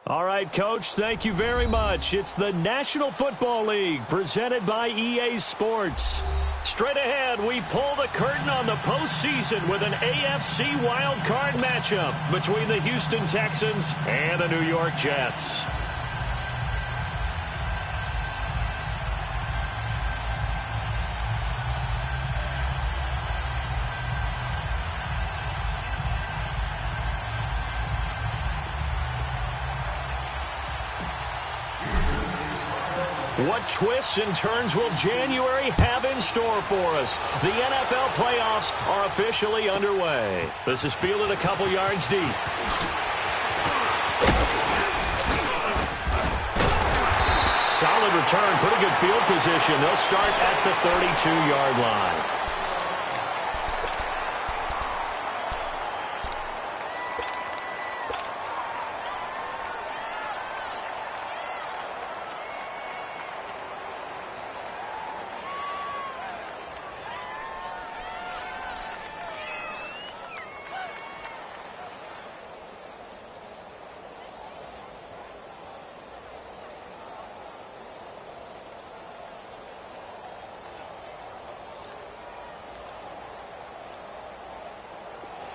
All right, Coach, thank you very much. It's the National Football League presented by EA Sports. Straight ahead, we pull the curtain on the postseason with an AFC wildcard matchup between the Houston Texans and the New York Jets. What twists and turns will January have in store for us? The NFL playoffs are officially underway. This is fielded a couple yards deep. Solid return, pretty good field position. They'll start at the 32-yard line.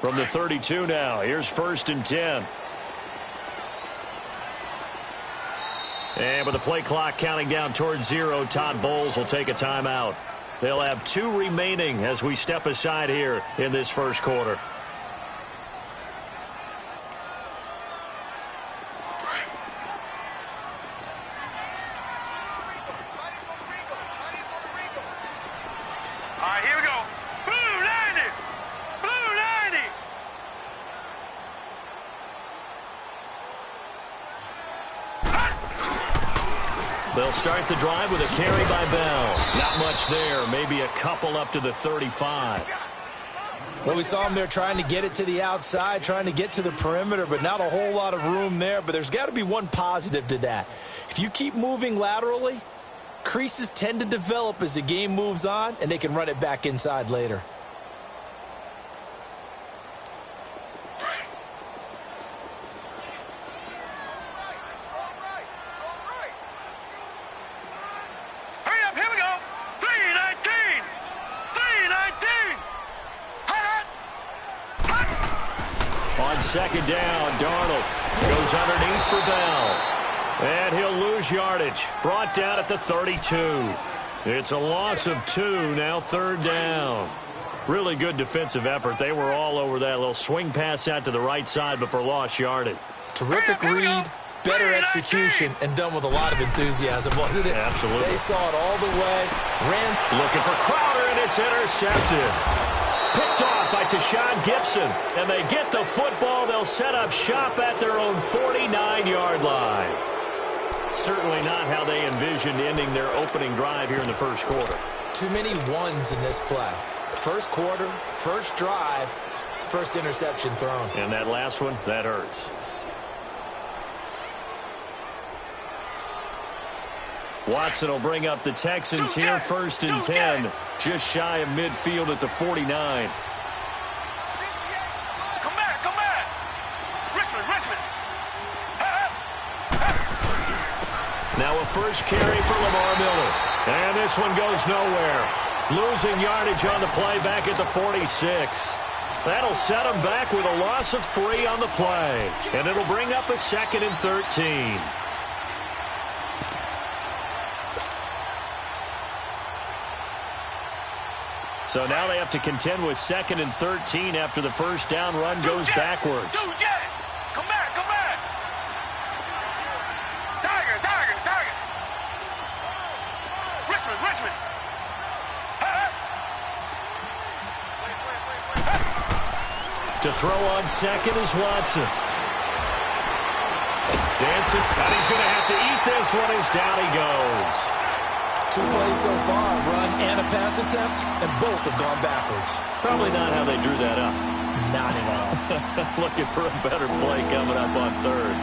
From the 32 now, here's 1st and 10. And with the play clock counting down towards 0, Todd Bowles will take a timeout. They'll have 2 remaining as we step aside here in this first quarter. They'll start the drive with a carry by Bell. Not much there. Maybe a couple up to the 35. Well, we saw him there trying to get it to the outside, trying to get to the perimeter, but not a whole lot of room there. But there's got to be one positive to that. If you keep moving laterally, creases tend to develop as the game moves on, and they can run it back inside later. On second down, Darnold goes underneath for Bell. And he'll lose yardage. Brought down at the 32. It's a loss of 2, now third down. Really good defensive effort. They were all over that little swing pass out to the right side before lost yardage. Terrific read, better execution, and done with a lot of enthusiasm, wasn't it? Absolutely. They saw it all the way, ran. Looking for Crowder, and it's intercepted. Picked off by Tashawn Gibson, and they get the football. They'll set up shop at their own 49-yard line. Certainly not how they envisioned ending their opening drive here in the first quarter. Too many ones in this play. First quarter, first drive, first interception thrown. And that last one, that hurts. Watson will bring up the Texans here, first and 10. Just shy of midfield at the 49. Come back. Richmond. Now a first carry for Lamar Miller. And this one goes nowhere. Losing yardage on the play back at the 46. That'll set him back with a loss of 3 on the play. And it'll bring up a 2nd and 13. So now they have to contend with 2nd and 13 after the first down run goes backwards. Come back. Tiger. Richmond. To throw on second is Watson. Dancing, and he's going to have to eat this one as down he goes. 2 plays so far, run and a pass attempt, and both have gone backwards. Probably not how they drew that up. Not at all. Looking for a better play coming up on third.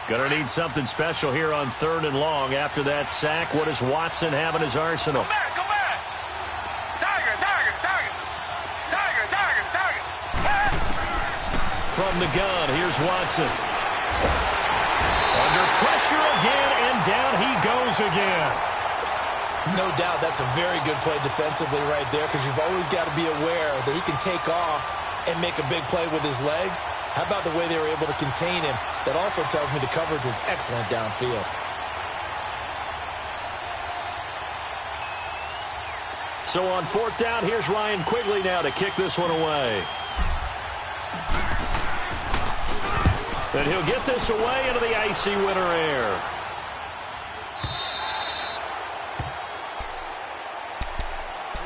Going to need something special here on 3rd and long. After that sack, what does Watson have in his arsenal? Come back. Tiger. From the gun, here's Watson. Under pressure again, and down he goes again. No doubt that's a very good play defensively right there, because you've always got to be aware that he can take off and make a big play with his legs. How about the way they were able to contain him? That also tells me the coverage was excellent downfield. So on 4th down, here's Ryan Quigley now to kick this one away. And he'll get this away into the icy winter air.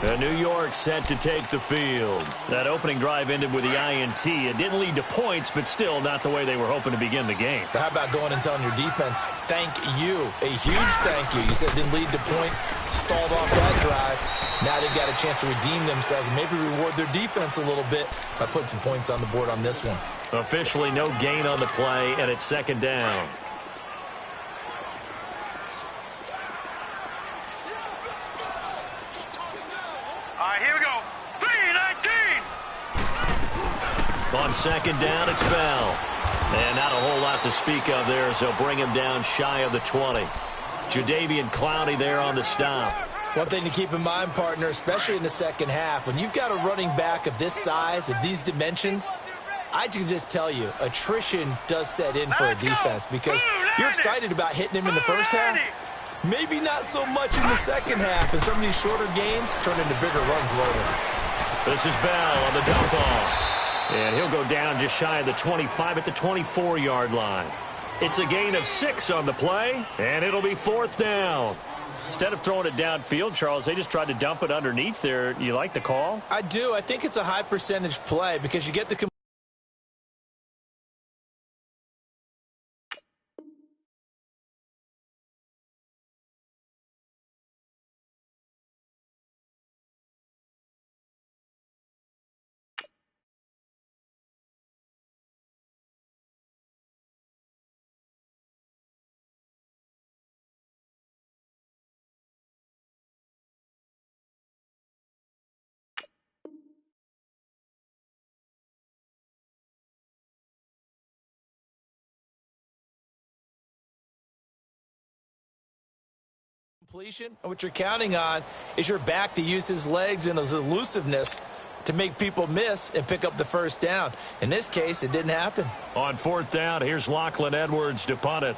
And New York set to take the field. That opening drive ended with the INT. It didn't lead to points, but still not the way they were hoping to begin the game. But how about going and telling your defense, thank you, a huge thank you. You said it didn't lead to points, stalled off that drive. Now they've got a chance to redeem themselves and maybe reward their defense a little bit by putting some points on the board on this one. Officially no gain on the play, and it's 2nd down. Here we go. 3-19. On 2nd down, it's Bell. And not a whole lot to speak of there as they'll bring him down shy of the 20. Jadeveon Clowney there on the stop. One thing to keep in mind, partner, especially in the second half, when you've got a running back of this size, of these dimensions, I can just tell you, attrition does set in for a defense because you're excited about hitting him in the first half. Maybe not so much in the second half, and some of these shorter gains turn into bigger runs later. This is Bell on the dump off. And he'll go down just shy of the 25 at the 24-yard line. It's a gain of 6 on the play, and it'll be 4th down. Instead of throwing it downfield, Charles, they just tried to dump it underneath there. You like the call? I do. I think it's a high percentage play because you get the completion, and what you're counting on is your back to use his legs and his elusiveness to make people miss and pick up the first down. In this case, it didn't happen. On fourth down, here's Lachlan Edwards to punt it.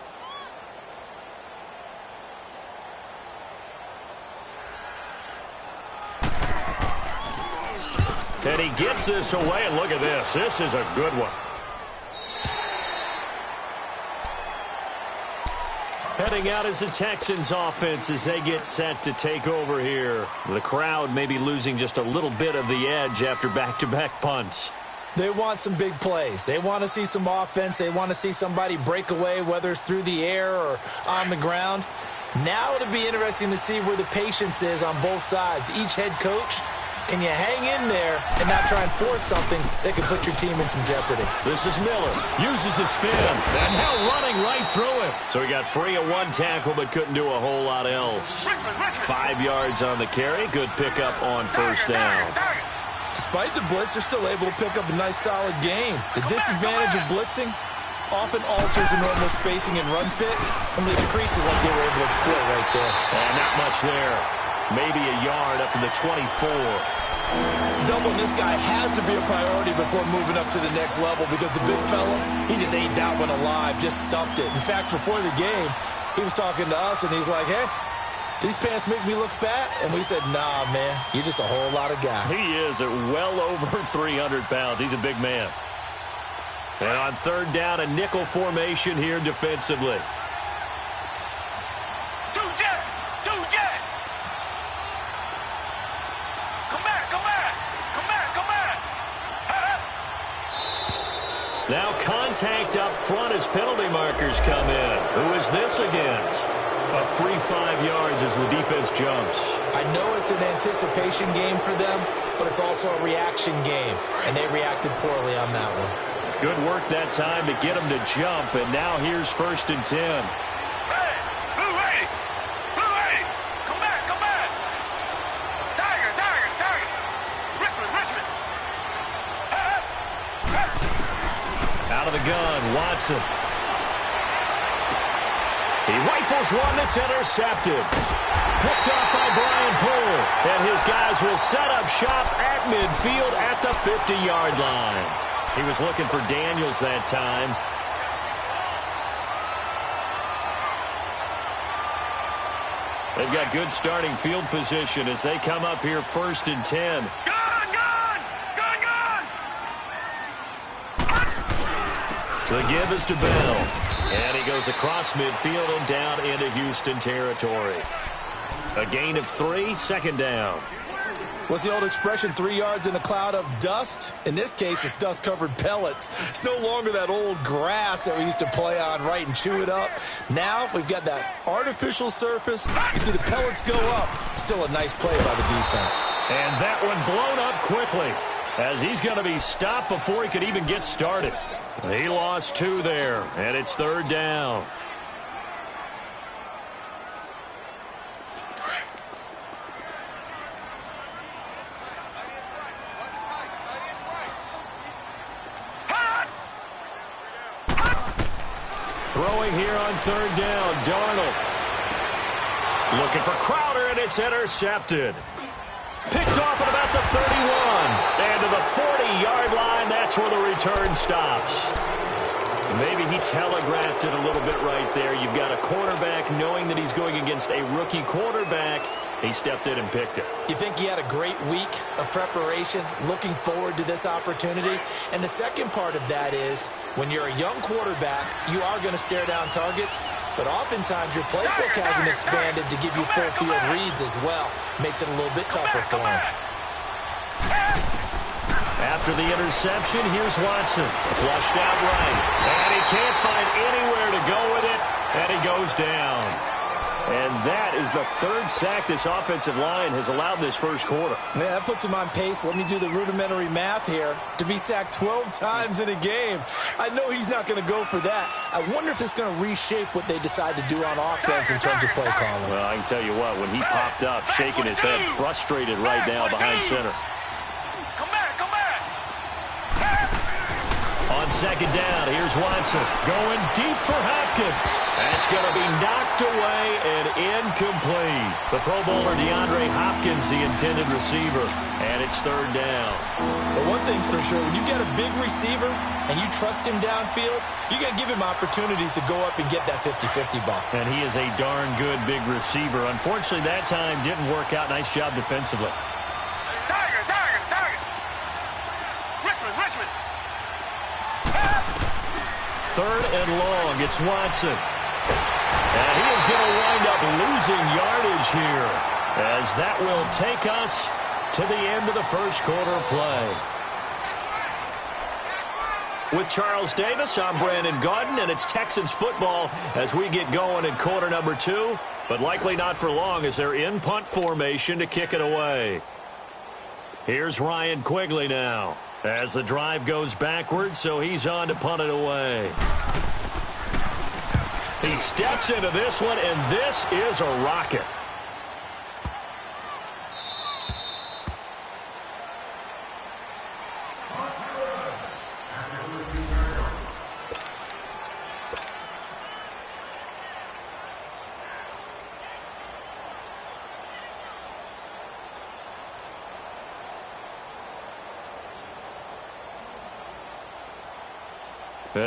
And he gets this away, and look at this. This is a good one. Heading out is the Texans offense as they get set to take over here. The crowd may be losing just a little bit of the edge after back-to-back punts. They want some big plays. They want to see some offense. They want to see somebody break away, whether it's through the air or on the ground. Now it'll be interesting to see where the patience is on both sides. Each head coach, can you hang in there and not try and force something that could put your team in some jeopardy? This is Miller. Uses the spin. And now running right through it. So he got free of one tackle but couldn't do a whole lot else. 5 yards on the carry. Good pickup on first down. Despite the blitz, they're still able to pick up a nice, solid game. The disadvantage of blitzing often alters the normal spacing and run fits and leaves creases like they were able to exploit right there. And not much there. Maybe a yard up to the 24. Doubling this guy has to be a priority before moving up to the next level because the big fella, he just ate that one alive, just stuffed it. In fact, before the game, he was talking to us, and he's like, hey, these pants make me look fat? And we said, nah, man, you're just a whole lot of guy. He is at well over 300 pounds. He's a big man. And on third down, a nickel formation here defensively. Now contact up front as penalty markers come in. Who is this against? A free 5 yards as the defense jumps. I know it's an anticipation game for them, but it's also a reaction game, and they reacted poorly on that one. Good work that time to get them to jump, and now here's 1st and 10. Hey, Blue Lady! Blue Lady! Come back, come back! Tiger, Tiger, Tiger! Richmond, Richmond! Out of the gun, Watson. He rifles one that's intercepted. Picked off by Brian Poole. And his guys will set up shop at midfield at the 50-yard line. He was looking for Daniels that time. They've got good starting field position as they come up here 1st and 10. Gun, gun! Gun, gun! The give is to Bell. And he goes across midfield and down into Houston territory. A gain of 3, 2nd down. What's the old expression, 3 yards in a cloud of dust? In this case, it's dust-covered pellets. It's no longer that old grass that we used to play on, right, and chew it up. Now we've got that artificial surface. You see the pellets go up. Still a nice play by the defense. And that one blown up quickly as he's going to be stopped before he could even get started. He lost 2 there, and it's 3rd down. Throwing here on 3rd down, Darnold. Looking for Crowder, and it's intercepted. Picked off at about the 31. And to the 40-yard line, that's where the return stops. Maybe he telegraphed it a little bit right there. You've got a quarterback knowing that he's going against a rookie quarterback. He stepped in and picked it. You think he had a great week of preparation, looking forward to this opportunity? And the second part of that is, when you're a young quarterback, you are going to stare down targets, but oftentimes your playbook hasn't expanded to give you full field reads as well. Makes it a little bit tougher for him. After the interception, here's Watson. Flushed out right. And he can't find anywhere to go with it, and he goes down. And that is the 3rd sack this offensive line has allowed this first quarter. Yeah, that puts him on pace. Let me do the rudimentary math here. To be sacked 12 times in a game, I know he's not going to go for that. I wonder if it's going to reshape what they decide to do on offense in terms of play calling. Well, I can tell you what, when he popped up, shaking his head, frustrated right now behind center. Come back, come back! On 2nd down, here's Watson. Going deep for Hopkins. That's going to be knocked away and incomplete. The Pro Bowler DeAndre Hopkins, the intended receiver, and it's third down. Well, one thing's for sure, when you get a big receiver and you trust him downfield, you're going to give him opportunities to go up and get that 50-50 ball. And he is a darn good big receiver. Unfortunately, that time didn't work out. Nice job defensively. Tiger. Richmond. Third and long. It's Watson. And he is going to wind up losing yardage here, as that will take us to the end of the first quarter play. With Charles Davis, I'm Brandon Gaudin, and it's Texans football as we get going in quarter number 2, but likely not for long as they're in punt formation to kick it away. Here's Ryan Quigley now as the drive goes backwards, so he's on to punt it away. He steps into this one, and this is a rocket.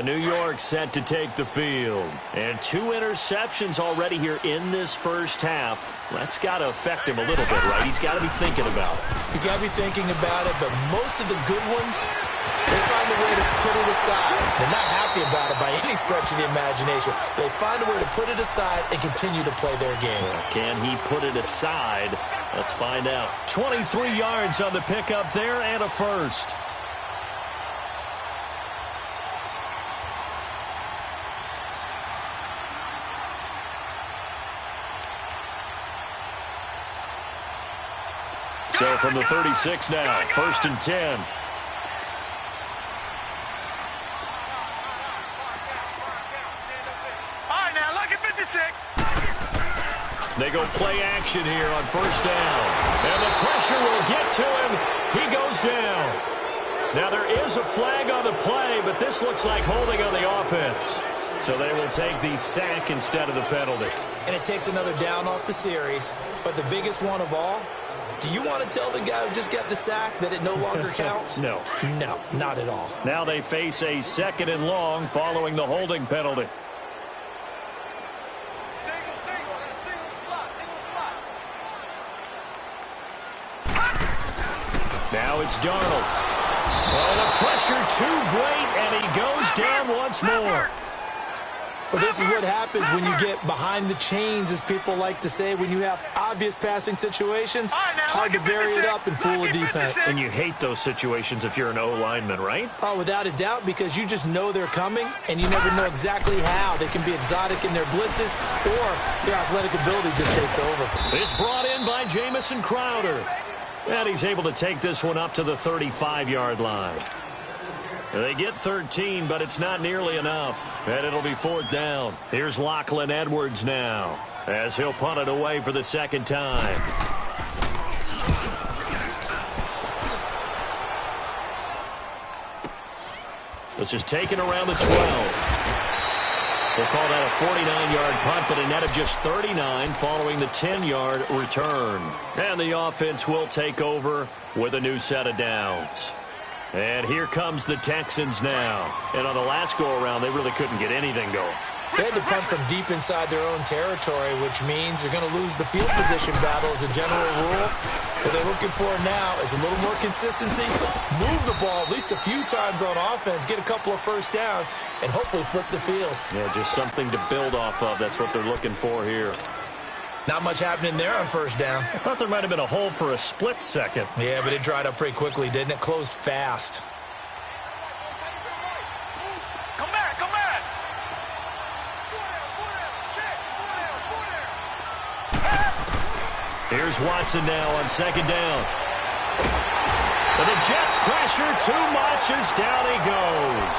New York set to take the field. And 2 interceptions already here in this first half. That's got to affect him a little bit, right? He's got to be thinking about it. He's got to be thinking about it, but most of the good ones, they find a way to put it aside. They're not happy about it by any stretch of the imagination. They find a way to put it aside and continue to play their game. Can he put it aside? Let's find out. 23 yards on the pickup there and a first. So from the 36 now, 1st and 10. All right, now look at 56. They go play action here on 1st down. And the pressure will get to him. He goes down. Now there is a flag on the play, but this looks like holding on the offense. So they will take the sack instead of the penalty. And it takes another down off the series. But the biggest one of all, do you want to tell the guy who just got the sack that it no longer counts? No. No, not at all. Now they face a 2nd and long following the holding penalty. Now it's Darnold. Oh, the pressure too great, and he goes down once more. Well, this is what happens when you get behind the chains, as people like to say, when you have obvious passing situations. Hard to vary it up and fool a defense. And you hate those situations if you're an O-lineman, right? Oh, without a doubt, because you just know they're coming, and you never know exactly how. They can be exotic in their blitzes, or their athletic ability just takes over. It's brought in by Jamison Crowder. And he's able to take this one up to the 35-yard line. They get 13, but it's not nearly enough. And it'll be 4th down. Here's Lachlan Edwards now, as he'll punt it away for the 2nd time. This is taken around the 12. We'll call that a 49-yard punt, but a net of just 39 following the 10-yard return. And the offense will take over with a new set of downs. And here comes the Texans now. And on the last go-around, they really couldn't get anything going. They had to punt from deep inside their own territory, which means they're going to lose the field position battle as a general rule. What they're looking for now is a little more consistency, move the ball at least a few times on offense, get a couple of 1st downs, and hopefully flip the field. Yeah, just something to build off of. That's what they're looking for here. Not much happening there on 1st down. I thought there might have been a hole for a split second. Yeah, but it dried up pretty quickly, didn't it? Closed fast. Come back. Here's Watson now on 2nd down. But the Jets pressure too much as down he goes.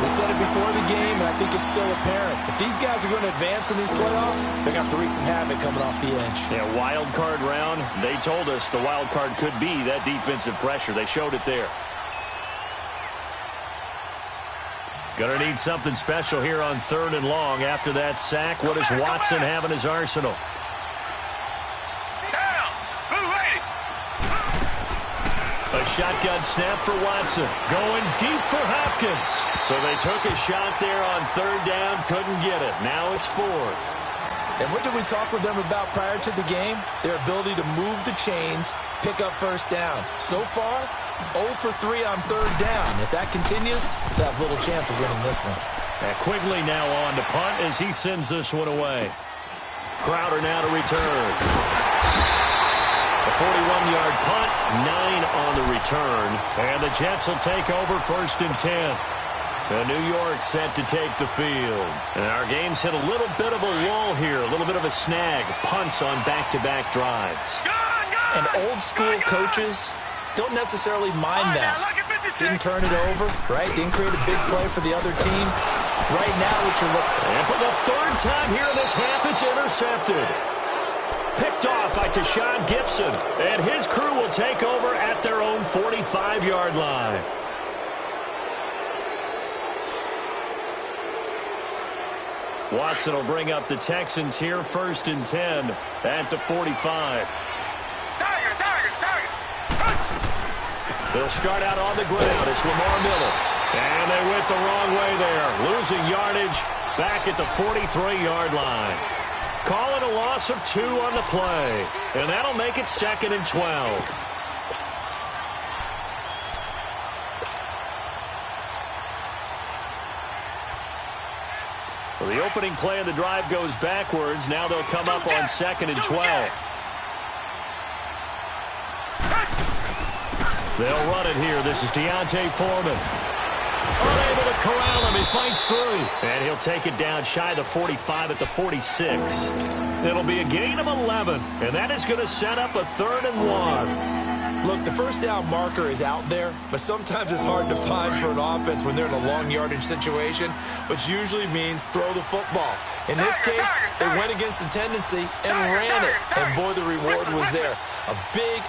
We said it before the game, and I think it's still apparent. If these guys are going to advance in these playoffs, they're going to have to wreak some havoc coming off the edge. Yeah, wild card round. They told us the wild card could be that defensive pressure. They showed it there. Going to need something special here on 3rd and long. After that sack, what does Watson have in his arsenal? A shotgun snap for Watson. Going deep for Hopkins. So they took a shot there on 3rd down. Couldn't get it. Now it's 4th. And what did we talk with them about prior to the game? Their ability to move the chains, pick up first downs. So far, 0 for 3 on 3rd down. If that continues, they have little chance of winning this one. And Quigley now on to punt as he sends this one away. Crowder now to return. A 41-yard punt, 9 on the return. And the Jets will take over 1st and 10. And New York set to take the field. And our game's hit a little bit of a lull here, a little bit of a snag. Punts on back-to-back drives. And old-school coaches don't necessarily mind that. Didn't turn it over, right? Didn't create a big play for the other team. Right now, what you're looking at. And for the 3rd time here in this half, it's intercepted. Picked off by Tashawn Gibson. And his crew will take over at their own 45-yard line. Watson will bring up the Texans here, 1st and 10 at the 45. They'll start out on the ground. It's Lamar Miller. And they went the wrong way there. Losing yardage back at the 43-yard line. Calling a loss of 2 on the play. And that'll make it 2nd and 12. So the opening play of the drive goes backwards. Now they'll come up on 2nd and 12. They'll run it here. This is Deontay Foreman. Unable to corral him. He fights through. And he'll take it down shy of the 45 at the 46. It'll be a gain of 11. And that is going to set up a 3rd and 1. Look, the first down marker is out there, but sometimes it's hard to find for an offense when they're in a long yardage situation, which usually means throw the football. In this case, they went against the tendency and ran it. And boy, the reward was there. A big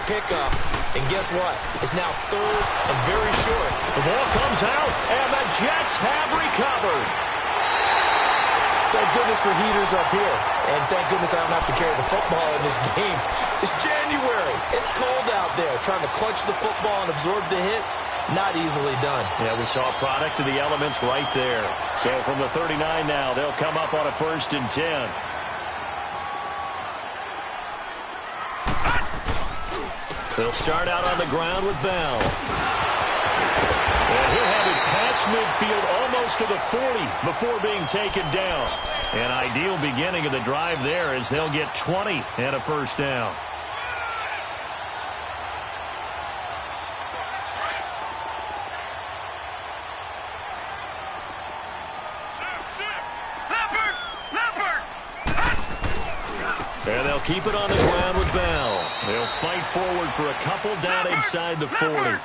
pickup. And guess what? It's now 3rd and very short. The ball comes out, and the Jets have recovered. Thank goodness for heaters up here. And thank goodness I don't have to carry the football in this game. It's January. It's cold out there. Trying to clutch the football and absorb the hits, not easily done. Yeah, we saw a product of the elements right there. So from the 39 now, they'll come up on a 1st and 10. They'll start out on the ground with Bell. And he'll have it past midfield almost to the 40 before being taken down. An ideal beginning of the drive there as they'll get 20 and a 1st down. And they'll keep it on the ground with Bell. They'll fight forward for a couple down inside the 40.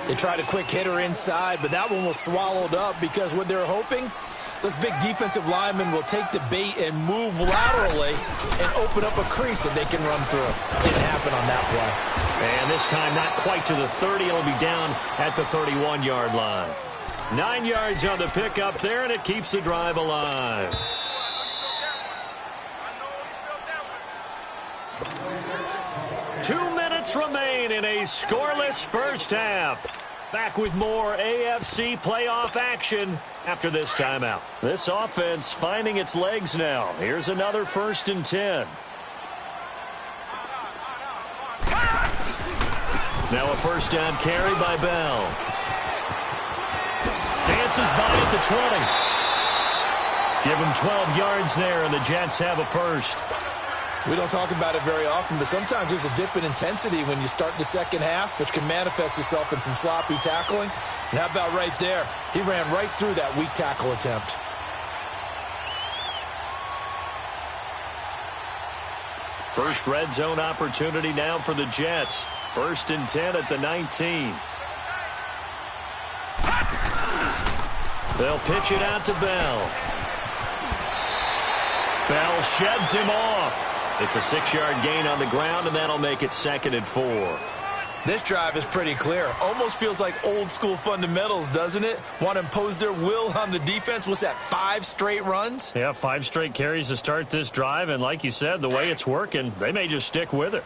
They tried a quick hitter inside, but that one was swallowed up because what they're hoping, those big defensive linemen will take the bait and move laterally and open up a crease that they can run through. Didn't happen on that play. And this time not quite to the 30. It'll be down at the 31-yard line. 9 yards on the pickup there, and it keeps the drive alive. Remain in a scoreless first half. Back with more AFC playoff action after this timeout. This offense finding its legs now. Here's another 1st and 10. Now a 1st down carry by Bell. Dances by at the 20. Give him 12 yards there, and the Jets have a 1st. We don't talk about it very often, but sometimes there's a dip in intensity when you start the second half, which can manifest itself in some sloppy tackling. And how about right there? He ran right through that weak tackle attempt. First red zone opportunity now for the Jets. 1st and 10 at the 19. They'll pitch it out to Bell. Bell sheds him off. It's a 6-yard gain on the ground, and that'll make it 2nd and 4. This drive is pretty clear. Almost feels like old school fundamentals, doesn't it? Want to impose their will on the defense. What's that, 5 straight runs? Yeah, 5 straight carries to start this drive. And like you said, the way it's working, they may just stick with it.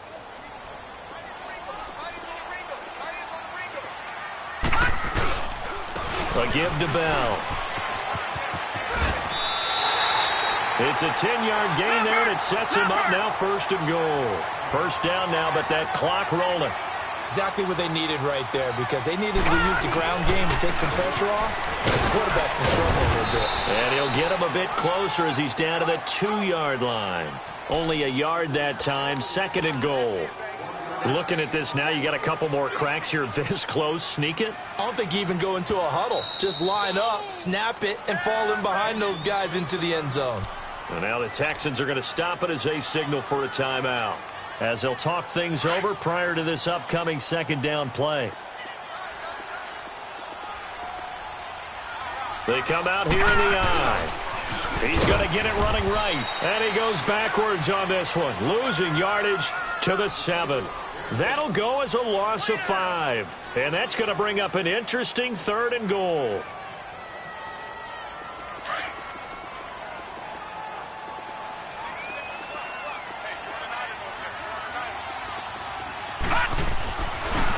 A give to Bell. It's a 10-yard gain there, and it sets him up now 1st and goal. First down now, but that clock rolling. Exactly what they needed right there, because they needed to use the ground game to take some pressure off. His quarterback's been struggling a little bit. And he'll get him a bit closer as he's down to the 2-yard line. Only a yard that time, 2nd and goal. Looking at this now, you got a couple more cracks here this close. Sneak it? I don't think you even go into a huddle. Just line up, snap it, and fall in behind those guys into the end zone. And now the Texans are going to stop it as they signal for a timeout, as they'll talk things over prior to this upcoming 2nd down play. They come out here in the eye. He's going to get it running right, and he goes backwards on this one, losing yardage to the 7. That'll go as a loss of 5, and that's going to bring up an interesting 3rd and goal.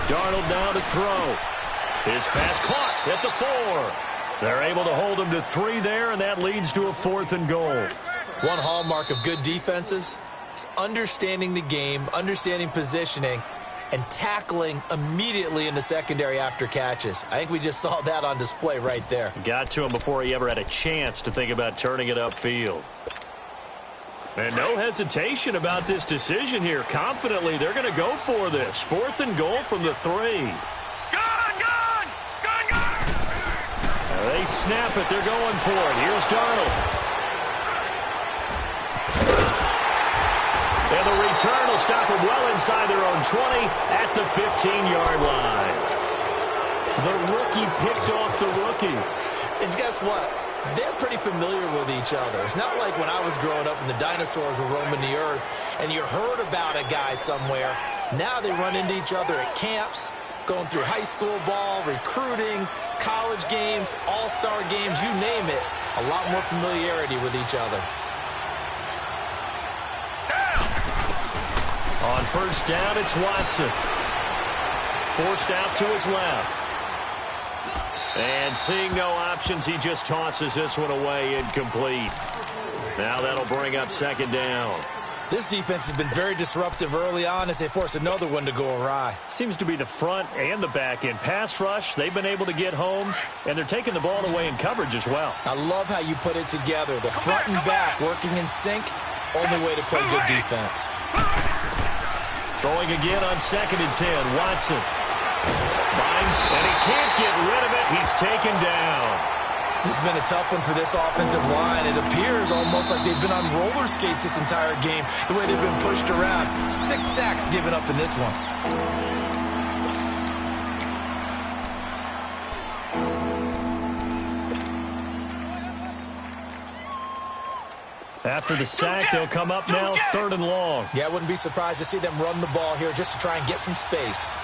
Darnold down to throw. His pass caught at the 4. They're able to hold him to 3 there, and that leads to a 4th and goal. One hallmark of good defenses is understanding the game, understanding positioning, and tackling immediately in the secondary after catches. I think we just saw that on display right there. Got to him before he ever had a chance to think about turning it upfield. And no hesitation about this decision here. Confidently, they're going to go for this. 4th and goal from the 3. They snap it. They're going for it. Here's Darnold. And the return will stop them well inside their own 20 at the 15-yard line. The rookie picked off the rookie. And guess what? They're pretty familiar with each other. It's not like when I was growing up and the dinosaurs were roaming the earth and you heard about a guy somewhere. Now they run into each other at camps, going through high school ball, recruiting, college games, all-star games, you name it. A lot more familiarity with each other. On 1st down, it's Watson. Forced out to his left. And seeing no options, he just tosses this one away, incomplete. Now that'll bring up 2nd down. This defense has been very disruptive early on as they force another one to go awry. Seems to be the front and the back end. Pass rush, they've been able to get home, and they're taking the ball away in coverage as well. I love how you put it together. The front and back working in sync, only way to play good defense. Throwing again on 2nd and 10, Watson. Binds, and he can't get rid of it. He's taken down. This has been a tough one for this offensive line. It appears almost like they've been on roller skates this entire game, the way they've been pushed around. 6 sacks given up in this one. After the sack, they'll come up now 3rd and long. Yeah, I wouldn't be surprised to see them run the ball here just to try and get some space.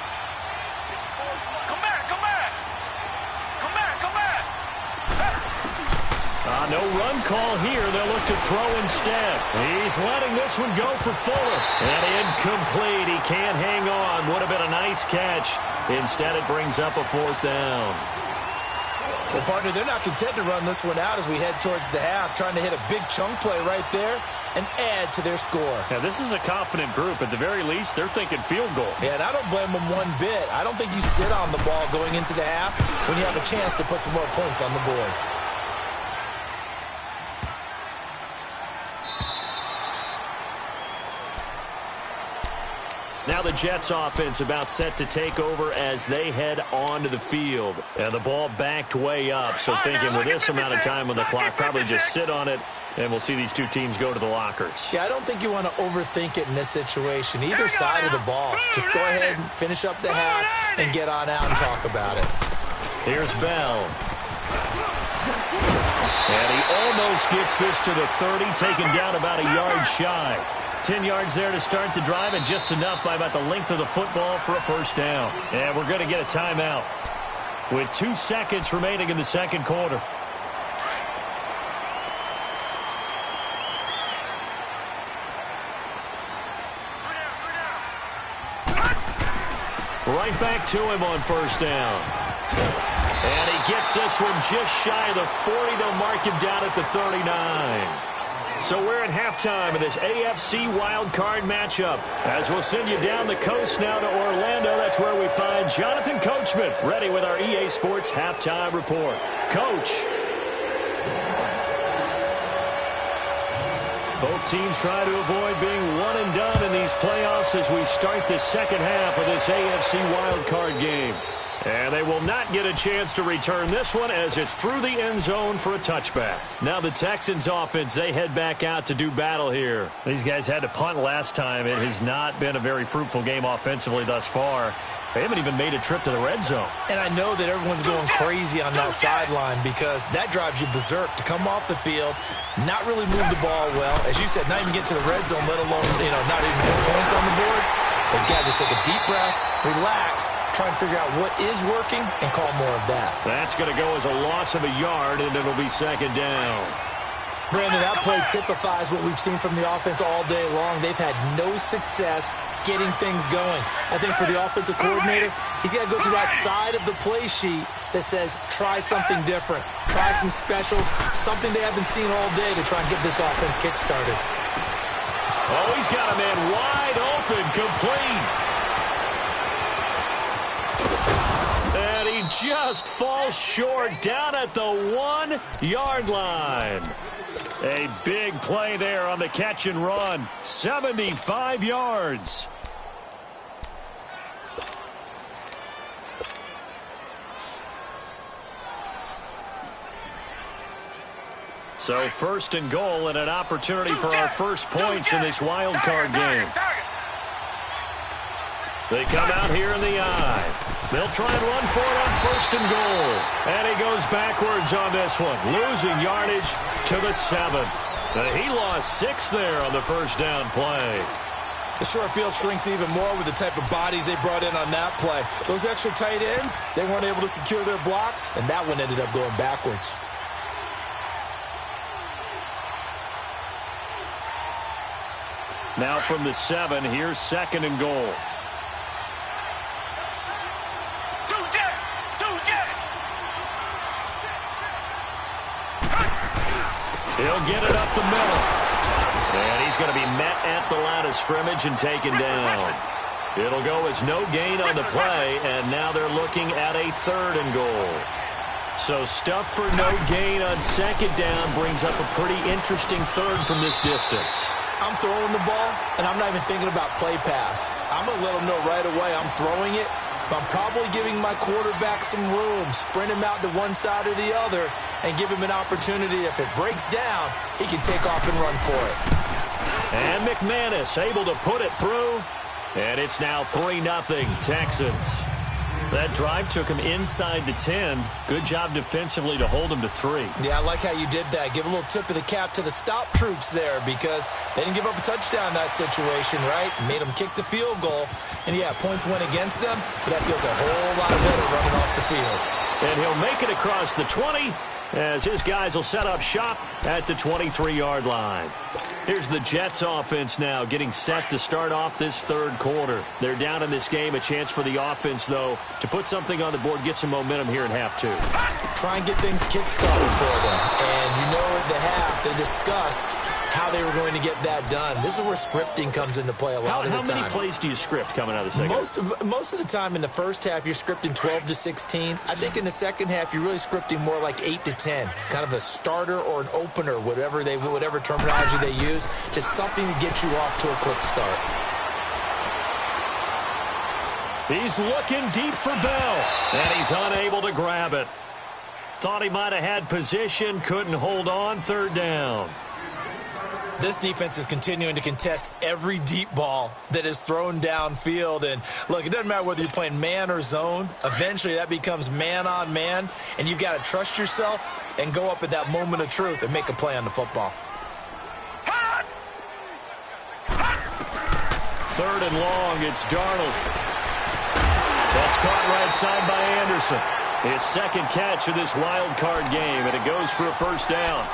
No run call here. They'll look to throw instead. He's letting this one go for Fuller. And incomplete. He can't hang on. Would have been a nice catch. Instead, it brings up a 4th down. Well, partner, they're not content to run this one out as we head towards the half, trying to hit a big chunk play right there and add to their score. Now, this is a confident group. At the very least, they're thinking field goal. Yeah, and I don't blame them one bit. I don't think you sit on the ball going into the half when you have a chance to put some more points on the board. Now the Jets offense about set to take over as they head onto the field. And the ball backed way up. So thinking with this amount of time on the clock, probably just sit on it, and we'll see these two teams go to the lockers. Yeah, I don't think you want to overthink it in this situation. Either side of the ball. Just go ahead and finish up the half and get on out and talk about it. Here's Bell. And he almost gets this to the 30, taken down about a yard shy. 10 yards there to start the drive, and just enough by about the length of the football for a first down. And we're going to get a timeout with 2 seconds remaining in the second quarter. Right back to him on first down. And he gets this one just shy of the 40. They'll mark him down at the 39. So we're at halftime of this AFC wildcard matchup. As we'll send you down the coast now to Orlando, that's where we find Jonathan Coachman, ready with our EA Sports halftime report. Coach. Both teams try to avoid being one and done in these playoffs as we start the second half of this AFC wildcard game. And they will not get a chance to return this one as it's through the end zone for a touchback. Now the Texans offense, they head back out to do battle here. These guys had to punt last time. It has not been a very fruitful game offensively thus far. They haven't even made a trip to the red zone. And I know that everyone's going crazy on that sideline because that drives you berserk to come off the field, not really move the ball well. As you said, not even get to the red zone, let alone, not even put points on the board. They've got to just take a deep breath, relax, try and figure out what is working and call more of that. That's going to go as a loss of a yard, and it'll be second down. Brandon, that play typifies what we've seen from the offense all day long. They've had no success getting things going. I think for the offensive coordinator, he's got to go to that side of the play sheet that says try something different, try some specials, something they haven't seen all day to try and get this offense kick-started. Oh, he's got a man wide open, complete. And he just falls short down at the 1-yard line. A big play there on the catch and run. 75 yards. So first and goal and an opportunity for our first points in this wild card game. They come out here in the eye. They'll try and run for it on first and goal. And he goes backwards on this one, losing yardage to the 7. He lost 6 there on the first down play. The short field shrinks even more with the type of bodies they brought in on that play. Those extra tight ends, they weren't able to secure their blocks, and that one ended up going backwards. Now from the 7, here's second and goal. He'll get it up the middle. And he's going to be met at the line of scrimmage and taken down. It'll go as no gain on the play, and now they're looking at a third and goal. So stuff for no gain on second down brings up a pretty interesting third from this distance. I'm throwing the ball, and I'm not even thinking about play pass. I'm going to let them know right away I'm throwing it, but I'm probably giving my quarterback some room, sprint him out to one side or the other, and give him an opportunity. If it breaks down, he can take off and run for it. And McManus able to put it through, and it's now 3-0 Texans. That drive took him inside the 10. Good job defensively to hold him to 3. Yeah, I like how you did that. Give a little tip of the cap to the stop troops there because they didn't give up a touchdown in that situation, right? Made them kick the field goal. And, yeah, points went against them, but that feels a whole lot better running off the field. And he'll make it across the 20 as his guys will set up shop at the 23-yard line. Here's the Jets offense now getting set to start off this third quarter. They're down in this game. A chance for the offense, though, to put something on the board, get some momentum here in half 2. Try and get things kick-started for them. And you know at the half they discussed how they were going to get that done. This is where scripting comes into play a lot of the time. How many plays do you script coming out of the second? Most of the time in the first half, you're scripting 12 to 16. I think in the second half, you're really scripting more like 8 to 10. Kind of a starter or an opener, whatever terminology they use. Just something to get you off to a quick start. He's looking deep for Bell, and he's unable to grab it. Thought he might have had position, couldn't hold on, third down. This defense is continuing to contest every deep ball that is thrown downfield. And, look, it doesn't matter whether you're playing man or zone. Eventually, that becomes man on man, and you've got to trust yourself and go up at that moment of truth and make a play on the football. 3rd and long. It's Darnold. That's caught right side by Anderson. His second catch of this wild card game, and it goes for a first down.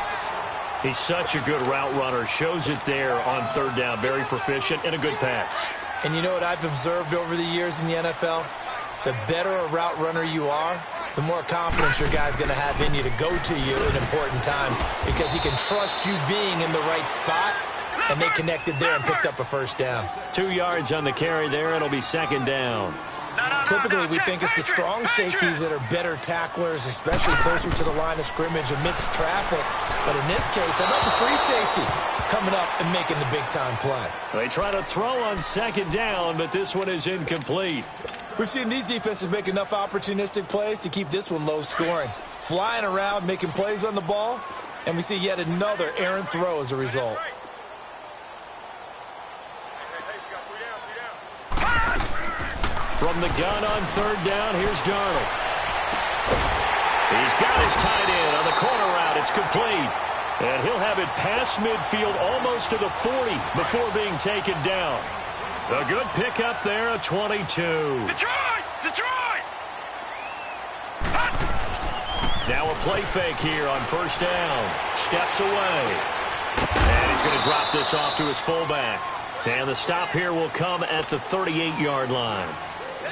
He's such a good route runner. Shows it there on 3rd down. Very proficient and a good pass. And you know what I've observed over the years in the NFL? The better a route runner you are, the more confidence your guy's going to have in you to go to you in important times because he can trust you being in the right spot, and they connected there and picked up a first down. 2 yards on the carry there. It'll be 2nd down. Typically, we think it's the strong safeties that are better tacklers, especially closer to the line of scrimmage amidst traffic. But in this case, how about the free safety coming up and making the big-time play? They try to throw on 2nd down, but this one is incomplete. We've seen these defenses make enough opportunistic plays to keep this one low scoring. Flying around, making plays on the ball, and we see yet another errant throw as a result. From the gun on 3rd down, here's Darnold. He's got his tight end on the corner route. It's complete. And he'll have it past midfield almost to the 40 before being taken down. A good pickup there, a 22. Detroit! Detroit! Now a play fake here on 1st down. Steps away. And he's going to drop this off to his fullback. And the stop here will come at the 38-yard line.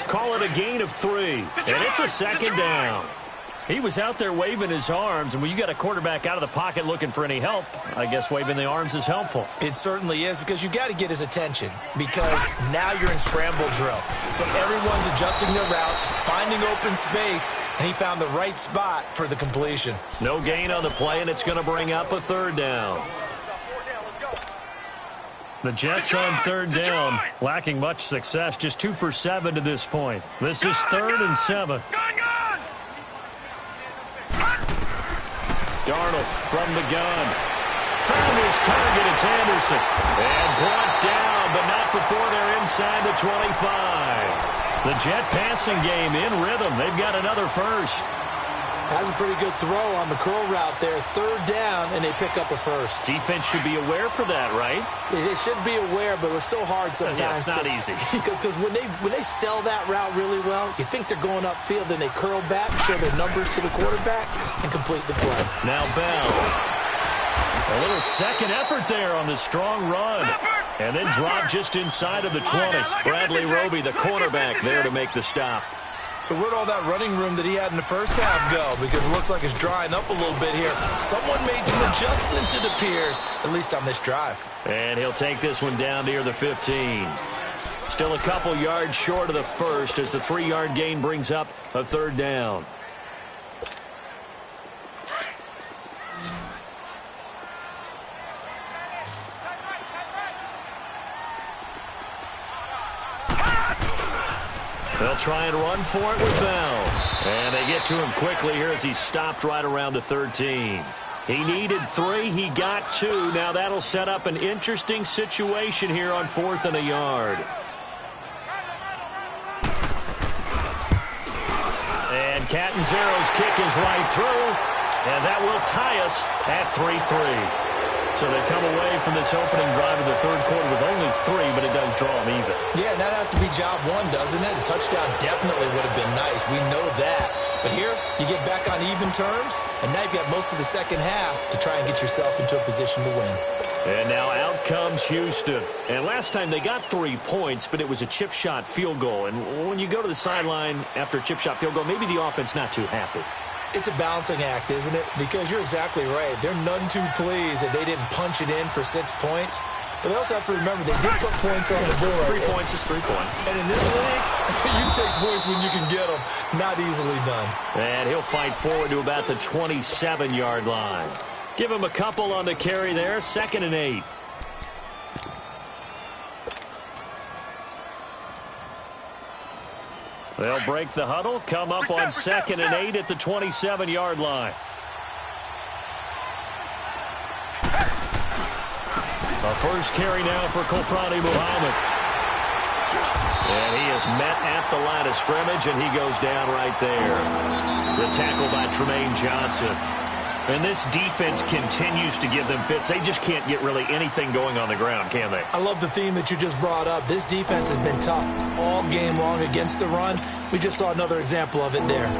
Call it a gain of 3. And it's a 2nd down. He was out there waving his arms, and when you got a quarterback out of the pocket looking for any help, I guess waving the arms is helpful. It certainly is, because you got to get his attention, because now you're in scramble drill. So everyone's adjusting their routes, finding open space, and he found the right spot for the completion. No gain on the play, and it's going to bring up a 3rd down. The Jets on 3rd down, lacking much success, just 2 for 7 to this point. This is 3rd and 7. Darnold from the gun. Found his target, it's Anderson. And brought down, but not before they're inside the 25. The Jet passing game in rhythm. They've got another first. That's a pretty good throw on the curl route there. 3rd down, and they pick up a first. Defense should be aware for that, right? They should be aware, but it's so hard sometimes. Yeah, it's not easy. Because when they sell that route really well, you think they're going upfield, then they curl back, show their numbers to the quarterback, and complete the play. Now Bell. A little second effort there on the strong run. And then drop just inside of the 20. Bradley Roby, the cornerback, there to make the stop. So where'd all that running room that he had in the first half go? Because it looks like it's drying up a little bit here. Someone made some adjustments, it appears, at least on this drive. And he'll take this one down near the 15. Still a couple yards short of the first as the 3-yard gain brings up a 3rd down. They'll try and run for it with Bell. And they get to him quickly here as he stopped right around the 13. He needed 3. He got 2. Now that'll set up an interesting situation here on 4th and a yard. And Catanzaro's kick is right through. And that will tie us at 3-3. So they come away from this opening drive of the 3rd quarter with only 3, but it does draw them even. Yeah, and that has to be job 1, doesn't it? A touchdown definitely would have been nice. We know that. But here, you get back on even terms, and now you've got most of the second half to try and get yourself into a position to win. And now out comes Houston. And last time they got 3 points, but it was a chip shot field goal. And when you go to the sideline after a chip shot field goal, maybe the offense not too happy. It's a balancing act, isn't it? Because you're exactly right. They're none too pleased that they didn't punch it in for 6 points. But they also have to remember they did put points on the board. 3 points is 3 points. And in this league, you take points when you can get them. Not easily done. And he'll fight forward to about the 27-yard line. Give him a couple on the carry there. 2nd and 8. They'll break the huddle, come up on 2nd and 8 at the 27-yard line. A first carry now for Kofrani Muhammad. And he is met at the line of scrimmage, and he goes down right there. The tackle by Tremaine Johnson. And this defense continues to give them fits. They just can't get really anything going on the ground, can they? I love the theme that you just brought up. This defense has been tough all game long against the run. We just saw another example of it there.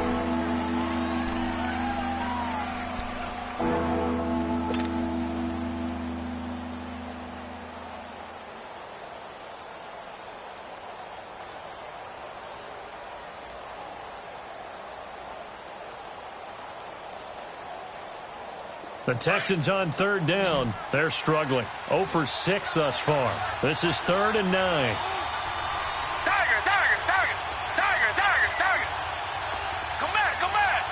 The Texans on third down. They're struggling. 0 for 6 thus far. This is 3rd and 9. Tiger, Tiger, Tiger, Tiger, Tiger, Tiger. Come back, come back.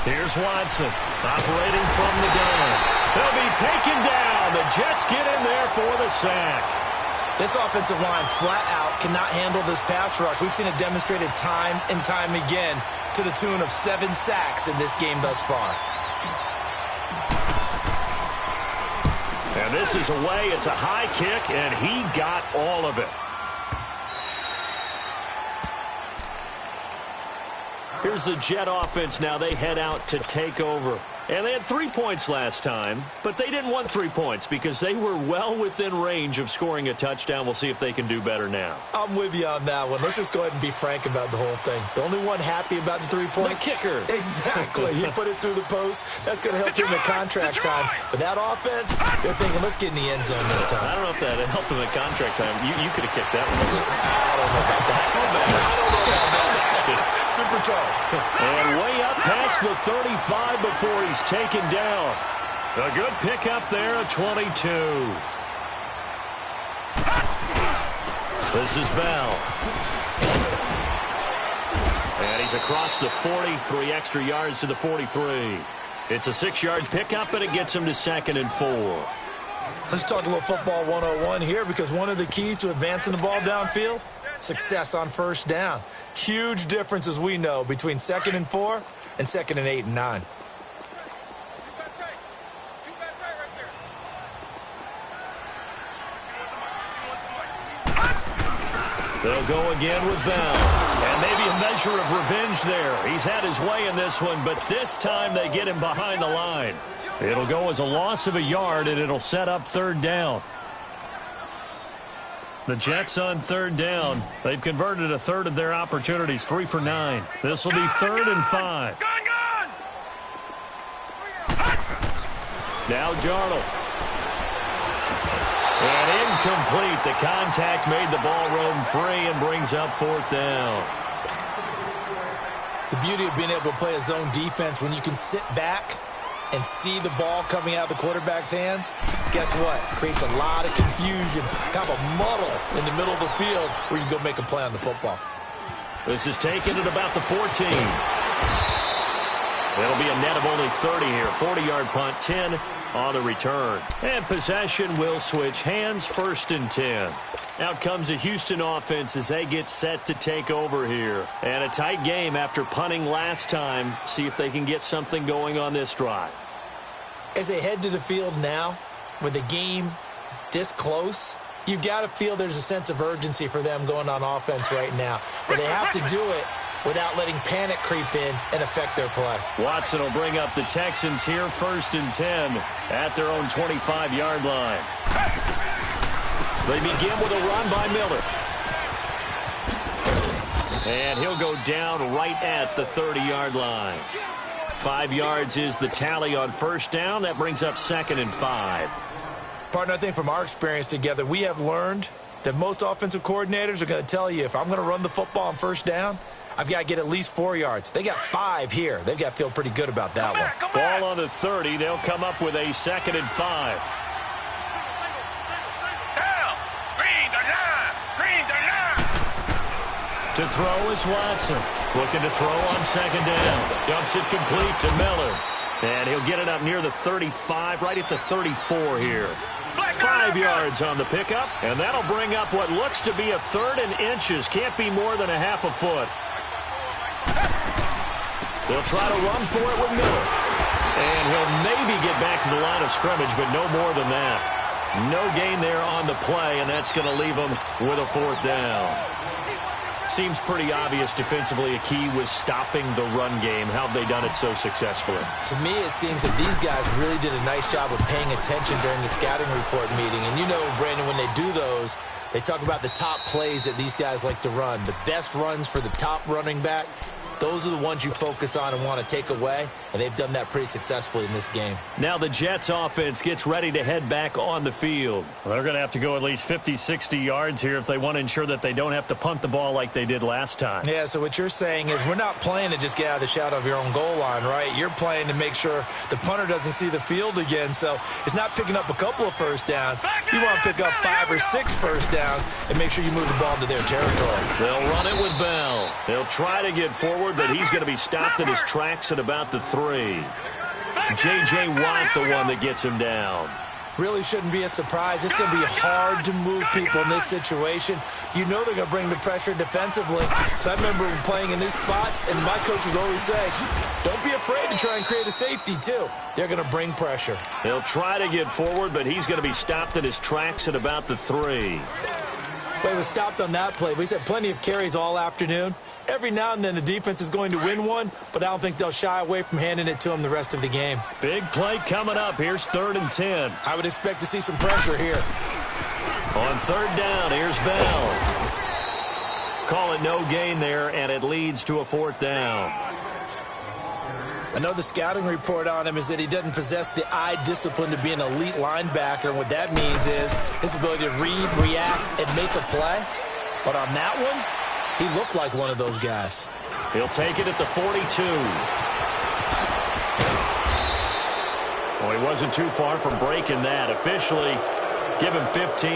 Here's Watson operating from the gun. He'll be taken down. The Jets get in there for the sack. This offensive line flat out cannot handle this pass rush. We've seen it demonstrated time and time again to the tune of 7 sacks in this game thus far. And this is away. It's a high kick, and he got all of it. Here's the Jet offense now. They head out to take over. And they had 3 points last time, but they didn't want 3 points because they were well within range of scoring a touchdown. We'll see if they can do better now. I'm with you on that one. Let's just go ahead and be frank about the whole thing. The only one happy about the 3-point? The kicker. Exactly. He put it through the post. That's going to help him in contract time. But that offense, they're thinking, let's get in the end zone this time. I don't know if that helped him in contract time. You could have kicked that one. I don't know about that. Super tall. And way up past the 35 before he's taken down. A good pickup there at 22. This is Bell. And he's across the 40, 3 extra yards to the 43. It's a 6-yard pickup, and it gets him to 2nd and 4. Let's talk a little football 101 here, because one of the keys to advancing the ball downfield, success on first down. Huge difference, as we know, between 2nd and 4 and 2nd and 8 and 9. They'll go again with Bell. And maybe a measure of revenge there. He's had his way in this one, but this time they get him behind the line. It'll go as a loss of a yard, and it'll set up 3rd down. The Jets on 3rd down. They've converted 1/3 of their opportunities, 3 for 9. This will be 3rd and 5. Now Darnold. And incomplete. The contact made the ball roam free and brings up 4th down. The beauty of being able to play a zone defense when you can sit back and see the ball coming out of the quarterback's hands, guess what? Creates a lot of confusion, kind of a muddle in the middle of the field where you can go make a play on the football. This is taken at about the 14. It'll be a net of only 30 here. 40-yard punt, 10 on the return. And possession will switch hands, 1st and 10. Out comes the Houston offense as they get set to take over here. And a tight game after punting last time. See if they can get something going on this drive. As they head to the field now, with the game this close, you've got to feel there's a sense of urgency for them going on offense right now. But they have to do it without letting panic creep in and affect their play. Watson will bring up the Texans here, 1st and 10 at their own 25-yard line. They begin with a run by Miller. And he'll go down right at the 30-yard line. 5 yards is the tally on 1st down. That brings up 2nd and 5. Partner, I think from our experience together, we have learned that most offensive coordinators are going to tell you, if I'm going to run the football on 1st down, I've got to get at least 4 yards. They got 5 here. They've got to feel pretty good about that one. Ball on the 30. They'll come up with a 2nd and 5. To throw is Watson. Looking to throw on 2nd down. Dumps it complete to Miller. And he'll get it up near the 35, right at the 34 here. 5 yards on the pickup, and that'll bring up what looks to be a 3rd and inches. Can't be more than a half a foot. They'll try to run for it with Miller. And he'll maybe get back to the line of scrimmage, but no more than that. No gain there on the play, and that's going to leave them with a 4th down. Seems pretty obvious defensively a key was stopping the run game. How have they done it so successfully? To me, it seems that these guys really did a nice job of paying attention during the scouting report meeting. And you know, Brandon, when they do those, they talk about the top plays that these guys like to run. The best runs for the top running back, those are the ones you focus on and want to take away, and they've done that pretty successfully in this game. Now the Jets offense gets ready to head back on the field. Well, they're going to have to go at least 50, 60 yards here if they want to ensure that they don't have to punt the ball like they did last time. Yeah, so what you're saying is we're not playing to just get out of the shadow of your own goal line, right? You're playing to make sure the punter doesn't see the field again, so it's not picking up a couple of first downs. You want to pick up 5 or 6 first downs and make sure you move the ball into their territory. They'll run it with Bell. They'll try to get forward, but he's going to be stopped in his tracks at about the 3. J.J. Watt, the one that gets him down. Really shouldn't be a surprise. It's going to be hard to move people in this situation. You know they're going to bring the pressure defensively. So I remember playing in these spots, and my coaches always say, don't be afraid to try and create a safety, too. They're going to bring pressure. They'll try to get forward, but he's going to be stopped in his tracks at about the 3. Well, he was stopped on that play, but he's had plenty of carries all afternoon. Every now and then the defense is going to win one, but I don't think they'll shy away from handing it to him the rest of the game. Big play coming up. Here's 3rd and 10. I would expect to see some pressure here. On 3rd down, here's Bell. Call it no gain there, and it leads to a 4th down. I know the scouting report on him is that he doesn't possess the eye discipline to be an elite linebacker, and what that means is his ability to read, react, and make a play. But on that one, he looked like one of those guys. He'll take it at the 42. Well, he wasn't too far from breaking that. Officially, give him 15.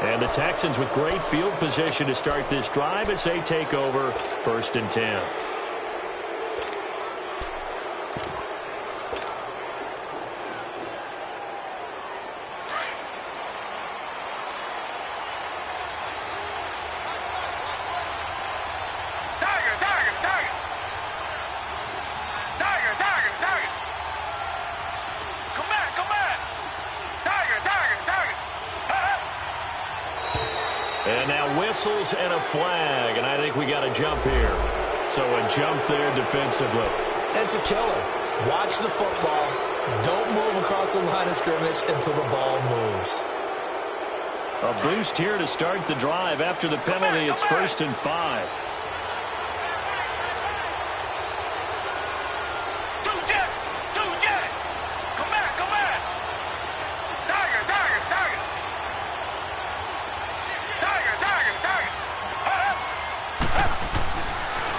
And the Texans with great field position to start this drive as they take over 1st and 10. And now whistles and a flag, and I think we got a jump here. So a jump there defensively. It's a killer. Watch the football. Don't move across the line of scrimmage until the ball moves. A boost here to start the drive. After the penalty, it's 1st and 5.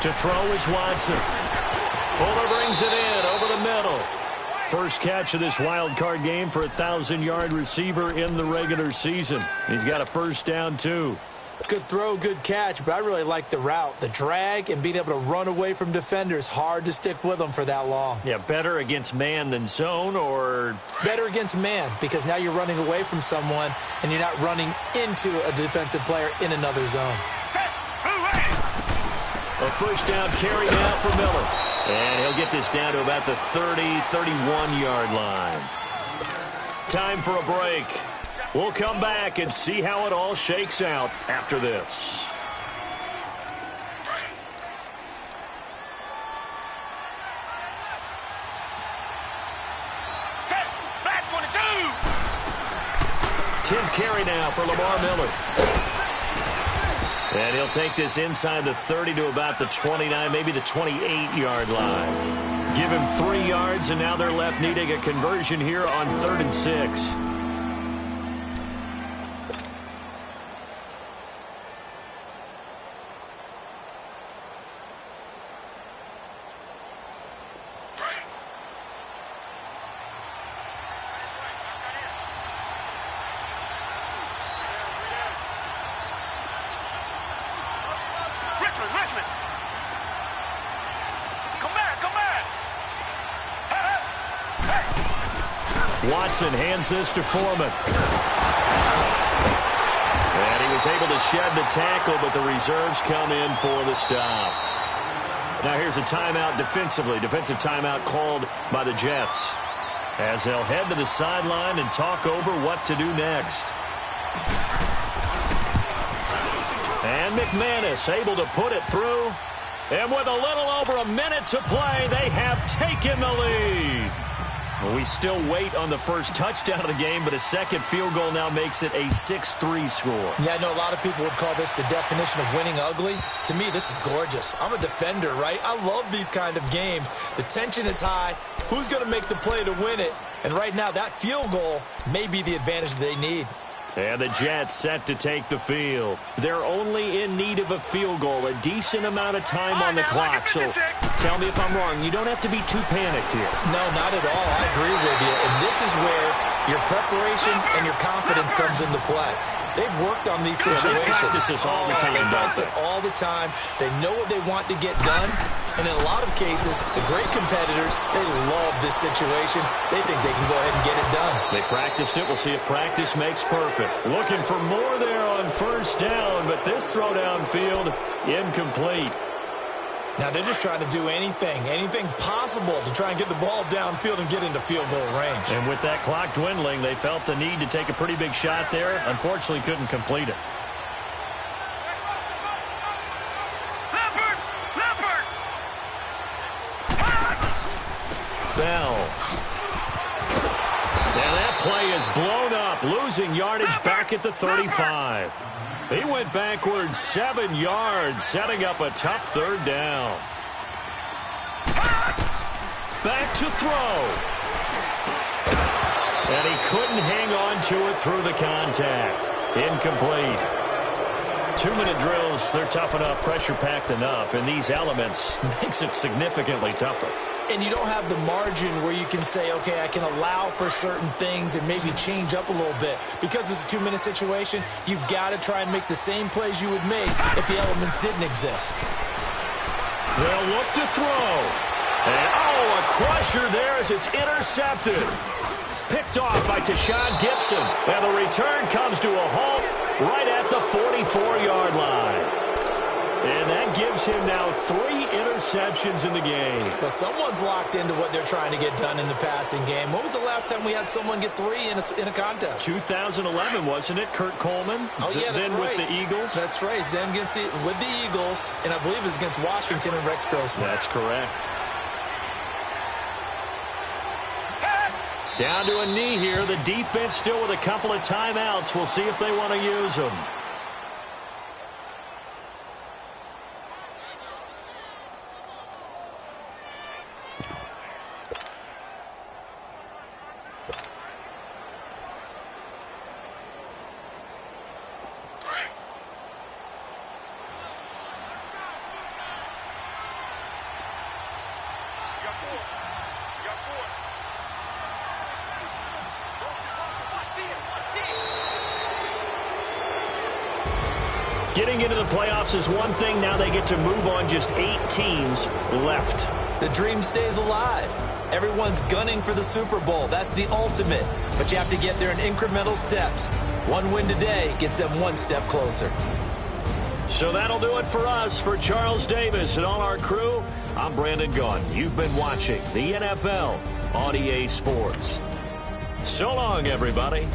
To throw is Watson. Fuller brings it in over the middle. First catch of this wild card game for a 1,000-yard receiver in the regular season. He's got a first down, too. Good throw, good catch, but I really like the route. The drag and being able to run away from defenders, hard to stick with them for that long. Yeah, better against man than zone, or? Better against man, because now you're running away from someone and you're not running into a defensive player in another zone. A first down carry now for Miller. And he'll get this down to about the 30, 31-yard line. Time for a break. We'll come back and see how it all shakes out after this. Back 22. 10th carry now for Lamar Miller. And he'll take this inside the 30 to about the 29, maybe the 28-yard line. Give him 3 yards, and now they're left needing a conversion here on 3rd and 6. Richmond. Come back. Hey. Watson hands this to Foreman. And he was able to shed the tackle, but the reserves come in for the stop. Now here's a timeout defensively. Defensive timeout called by the Jets, as they'll head to the sideline and talk over what to do next. And McManus able to put it through. And with a little over a minute to play, they have taken the lead. Well, we still wait on the first touchdown of the game, but a second field goal now makes it a 6-3 score. Yeah, I know a lot of people would call this the definition of winning ugly. To me, this is gorgeous. I'm a defender, right? I love these kind of games. The tension is high. Who's going to make the play to win it? And right now, that field goal may be the advantage they need. And the Jets set to take the field. They're only in need of a field goal, a decent amount of time on the clock. So tell me if I'm wrong. You don't have to be too panicked here. No, not at all. I agree with you. And this is where your preparation and your confidence comes into play. They've worked on these situations. They practice this all the time. They practice it all the time. They know what they want to get done. And in a lot of cases, the great competitors, they love this situation. They think they can go ahead and get it done. They practiced it. We'll see if practice makes perfect. Looking for more there on first down, but this throw downfield, incomplete. Now they're just trying to do anything possible to try and get the ball downfield and get into field goal range. And with that clock dwindling, they felt the need to take a pretty big shot there. Unfortunately, couldn't complete it. Bell. And that play is blown up, losing yardage back at the 35. He went backwards 7 yards, setting up a tough third down. Back to throw. And he couldn't hang on to it through the contact. Incomplete. 2-minute drills, they're tough enough, pressure-packed enough, and these elements makes it significantly tougher. And you don't have the margin where you can say, okay, I can allow for certain things and maybe change up a little bit. Because it's a 2-minute situation, you've got to try and make the same plays you would make if the elements didn't exist. They'll look to throw. And, oh, a crusher there as it's intercepted. Picked off by Tashawn Gibson. And the return comes to a halt right at the 44-yard line. And that gives him now 3 interceptions in the game. But someone's locked into what they're trying to get done in the passing game. When was the last time we had someone get 3 in a contest? 2011, wasn't it? Kurt Coleman? Oh, yeah, that's then right. With the Eagles? That's right. Then with the Eagles, and I believe it's against Washington and Rex Grossman. That's correct. Down to a knee here. The defense still with a couple of timeouts. We'll see if they want to use them. Getting into the playoffs is one thing. Now they get to move on. Just 8 teams left. The dream stays alive. Everyone's gunning for the Super Bowl. That's the ultimate. But you have to get there in incremental steps. One win today gets them one step closer. So that'll do it for us. For Charles Davis and all our crew, I'm Brandon Gaughan. You've been watching the NFL on EA Sports. So long, everybody.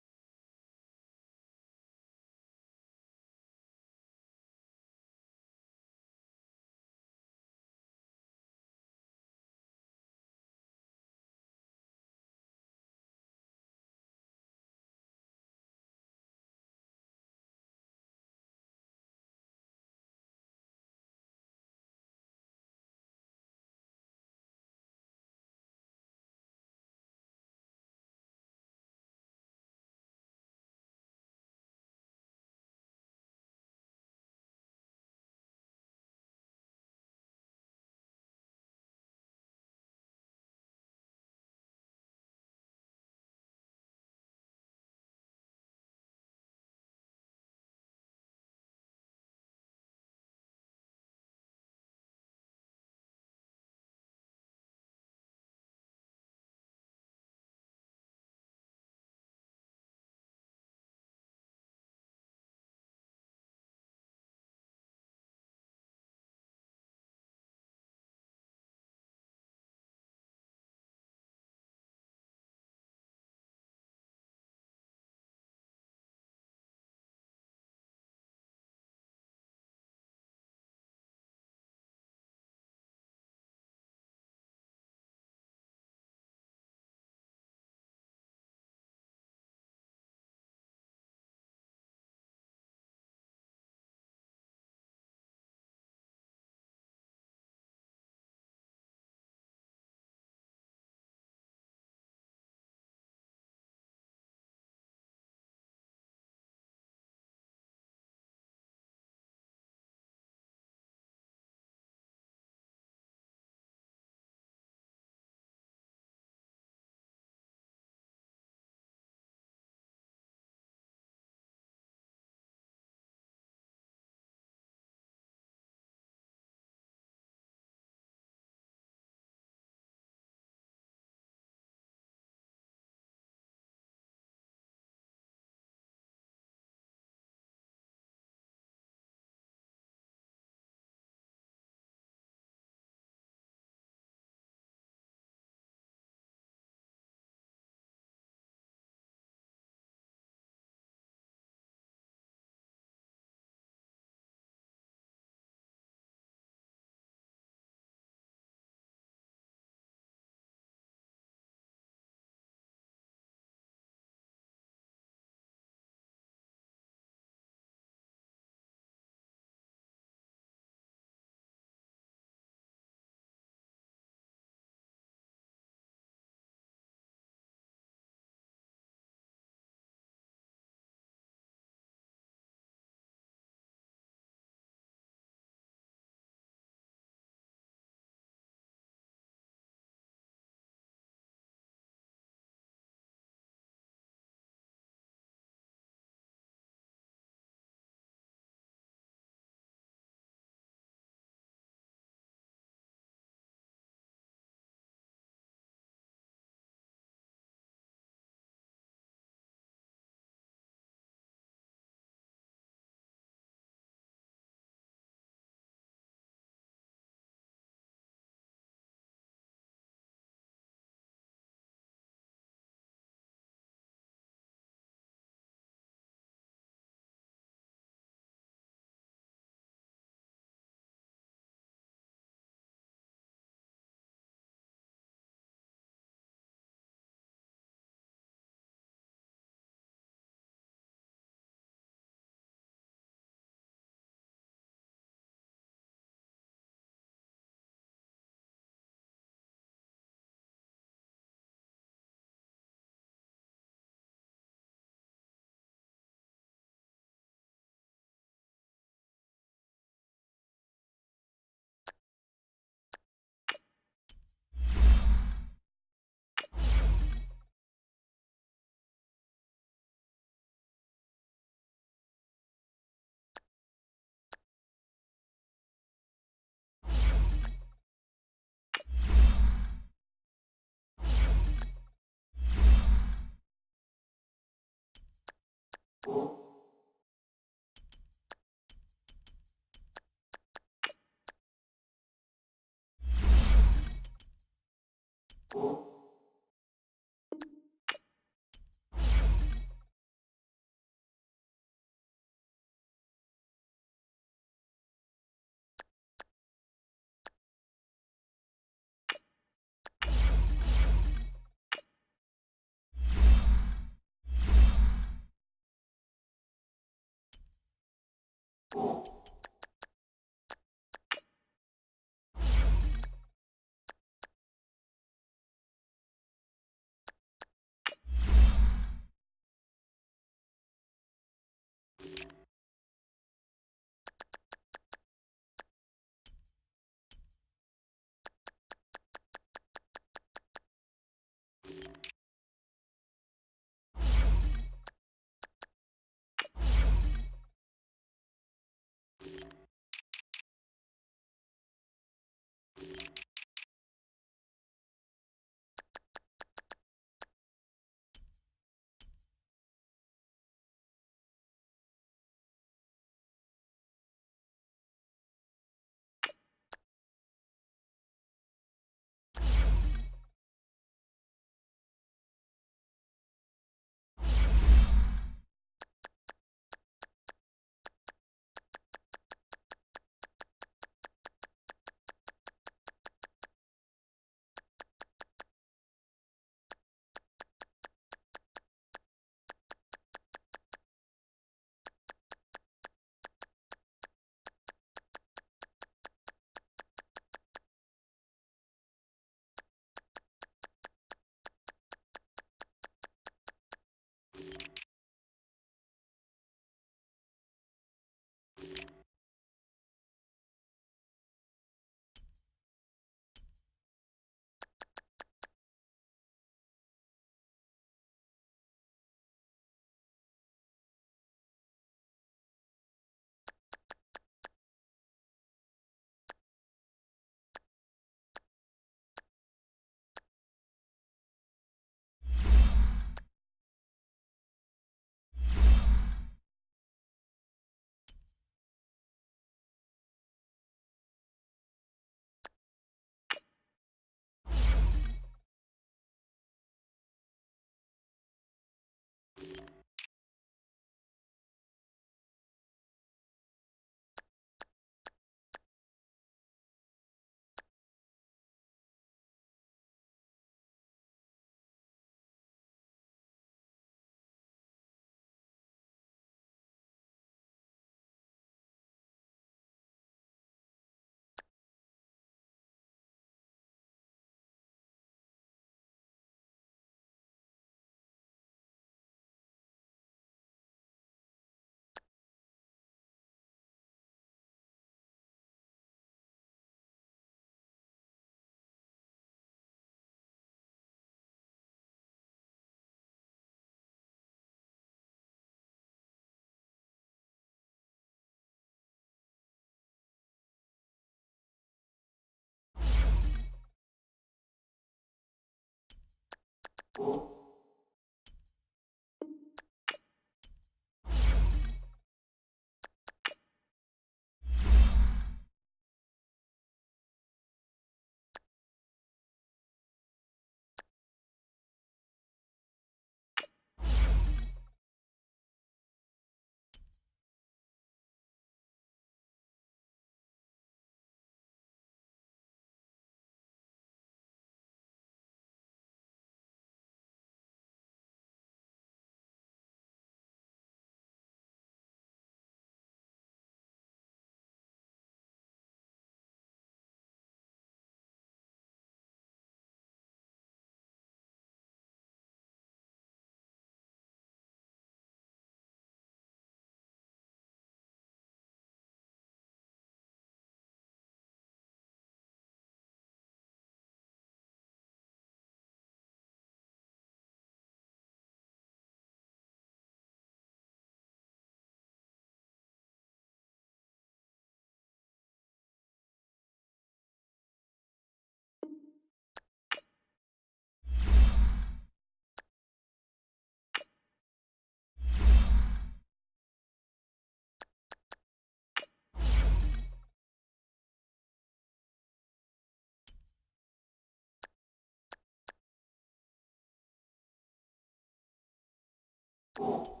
you.